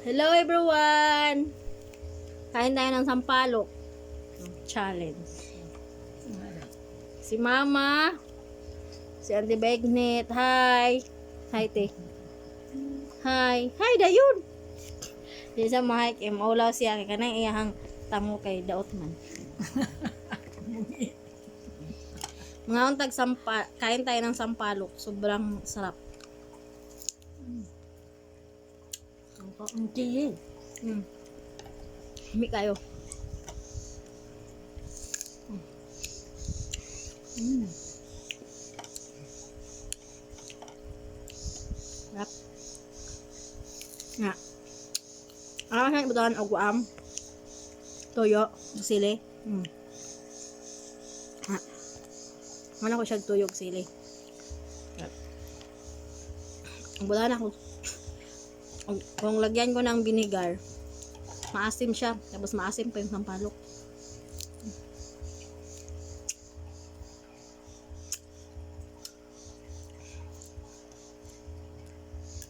Hello everyone! Kain tayo ng sampalok. Challenge. Si Mama. Si Auntie Begnet. Hi! Hi, te. Hi! Hi, dayon! Di sa mahik, maulaw siya. Kaya kanang iyahang tango kay daot man. Mga untag kain tayo ng sampalok. Sobrang sarap. Ang tiyin. Himi kayo. Sarap. Nga. Ang ibutan og guam. Toyo, sili. Mana ko siya tuyog sili. Ibutan ako. Kung lagyan ko ng vinegar, maasim siya. Tapos maasim pa yung sampalok.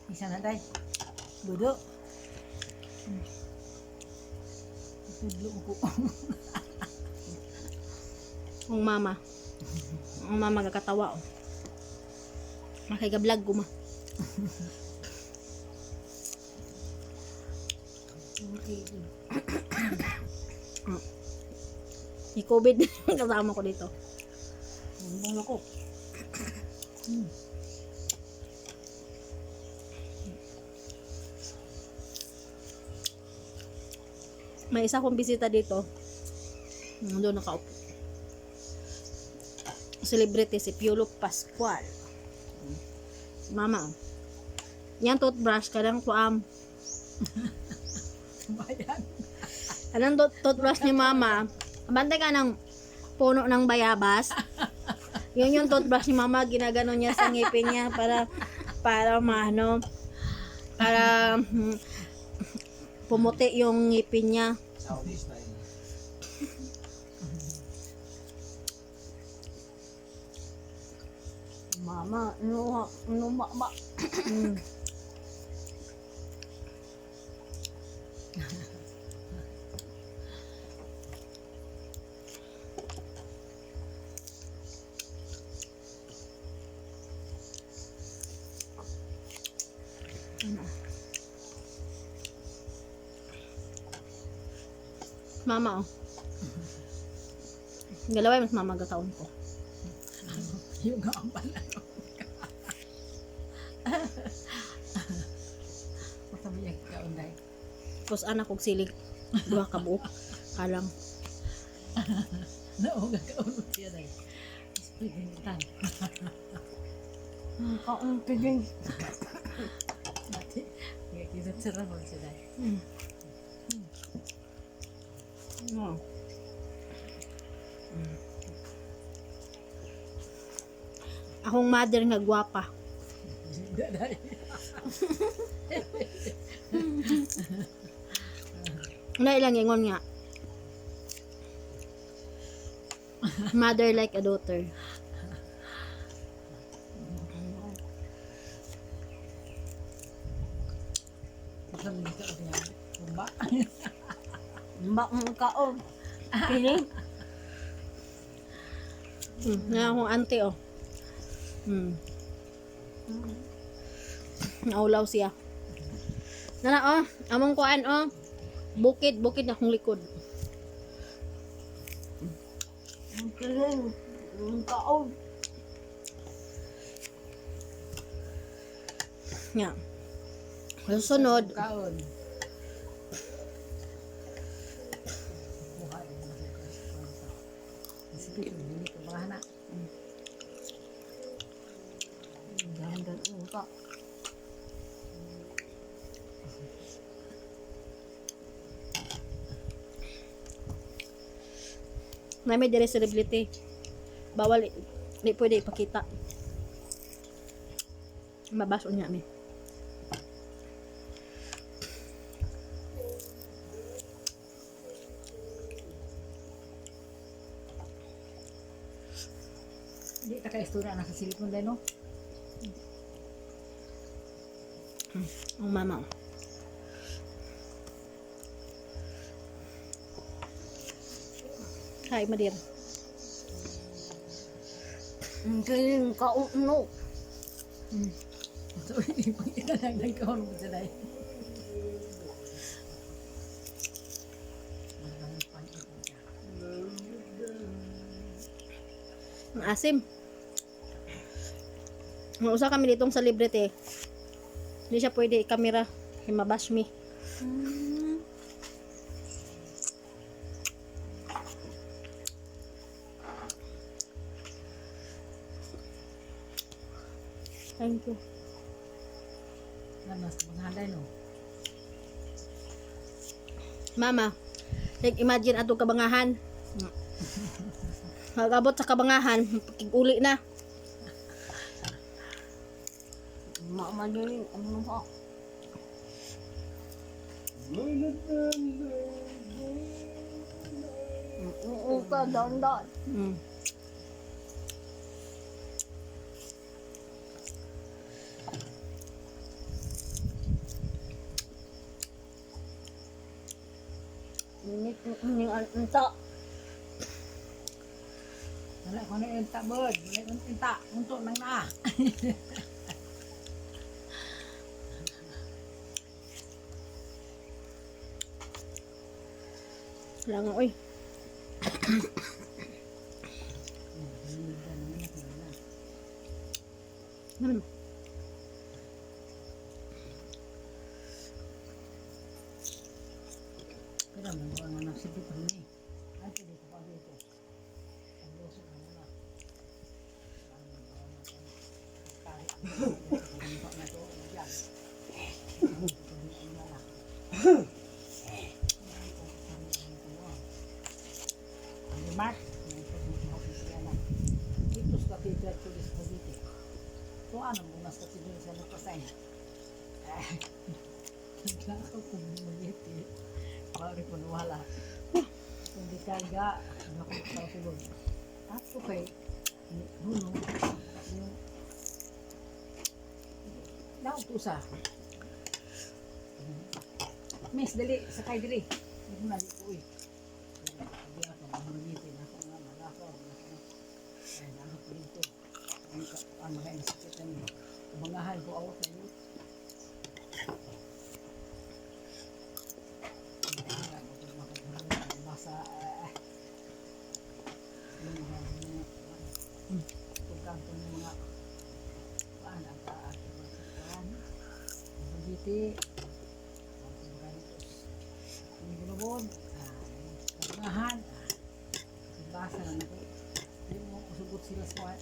Isa na day. Dudo. Tudlo ko. Ang mama. Ang mama gakatawa. Makiga-vlog ko ma. May COVID kasama ko dito. Ang ako. May isa kong bisita dito. Doon nakaupo. Celebrity si Piolo Pascual. Si Mama. Yan toothbrush kadang kuam. Bayan. Anong toothbrush ni Mama? Abante ka ng puno ng bayabas. Yun yung toothbrush ni Mama, ginagano niya sa ngipin niya para maano, para pumuti yung ngipin niya. Saudi style. Mama, mama. Mama, oh. Galaway, mas mama gataon ko. Yung nga ang pala. Masabiyak ka unday. Tapos anak kong silig. Duha ka buok. Kalang. Nauga ka unday siya day. Paginitan. Kaong piging. Mati. Kaya sarap mo siya day. Oh. Akong mother nga gwapa. Day. Ilang ingon nga. Mother like a daughter. Sabi ka niya. Kumba. Mbak ang kaon. Kini. Nga akong auntie oh. Naulaw siya. Nana oh, among kuan oh. Bukid akong likod. Ang kiling. Ang kaon. Nga. Susunod, Kaon. Sige, hindi ko ba na. Dahan-dahan uka. na may disability. Bawal, di pwede ipakita. Mabaso niya mi. Hindi ka ka-istorya na sa silikon din, no? Ang mama. Hi, Madir. Kaya kauno. So, ipagkita lang nagkaon mo sila. Ang asim. Mausa kami ditong sa librete. Hindi siya pwede kamera. Himabash me. Thank you. Namas, maghanday no. Mama, like imagine ato kabangahan. Magabot sa kabangahan, uli na. Mama din, ano pa? Oo ka, dandan. Mm. Ini anta. Wala ko na yung tabod. Wala ko yung ta. Unto nang na. Wala nga, oy. Ano? Pero mga nagsipit ko ni. Ay, pwede ko pa dito. Ang loso ka muna. Ang Mark, dito sa katitrat ko sa Cavite. Ito ano muna sa tidul sa Lukasay. Kaya ako kung magiti. Pari ko wala. Kung di karga, ako sa tulog. Ako kay Bruno, yung nautusa. Miss, dali, sakay dali. Hindi mo na dito eh. Hindi ako, mamangitin ako nga, malakaw. Ay, nalo ko dito. Ang mga insakitan niyo. Kumangahan ko awat na yun. Masa pagkantong mga paan ang kaakit Bugiti ang gulabon kabangahan basa na nako yung mo usubot sila sa kwan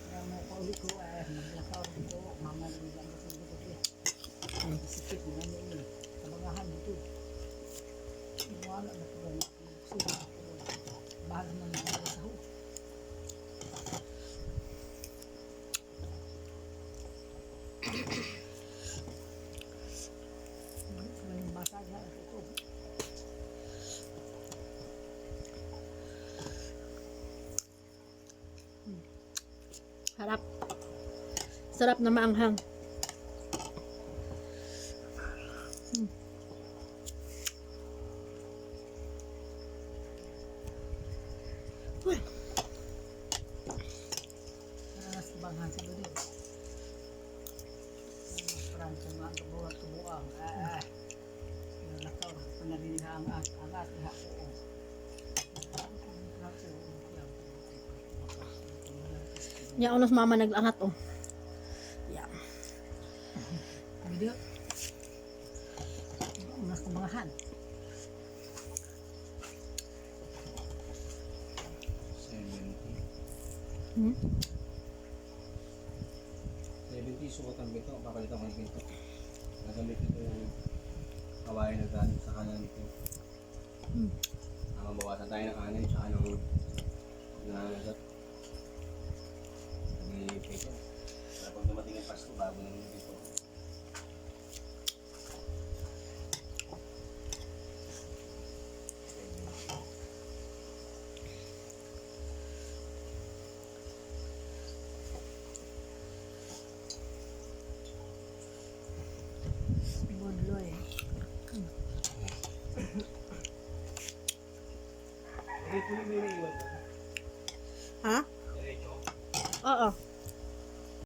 kaya mo pauli ko naglakaw ko mama nila ang usubot ko sikit mo na yun kabangahan dito wala na ko na sila bahal man na sa ho yung basa niya ito Harap. Sarap na maanghang. nas banghan sa dito parang mga kabuang nalakaw panabili ang agat iha ko Nya unos mama naglangat oh. Yeah. video mas kumangahan 70. 70 suot ang bito, papalitan ko ng bito. Nagamit ito yung kawain na galing sa kanan nito. Mabawasan tayo ng kanan tsaka ng nangangagat. Hindi pito. Para pag dumating ang Pasko, bago na yung bito. budloy Ha? Oo.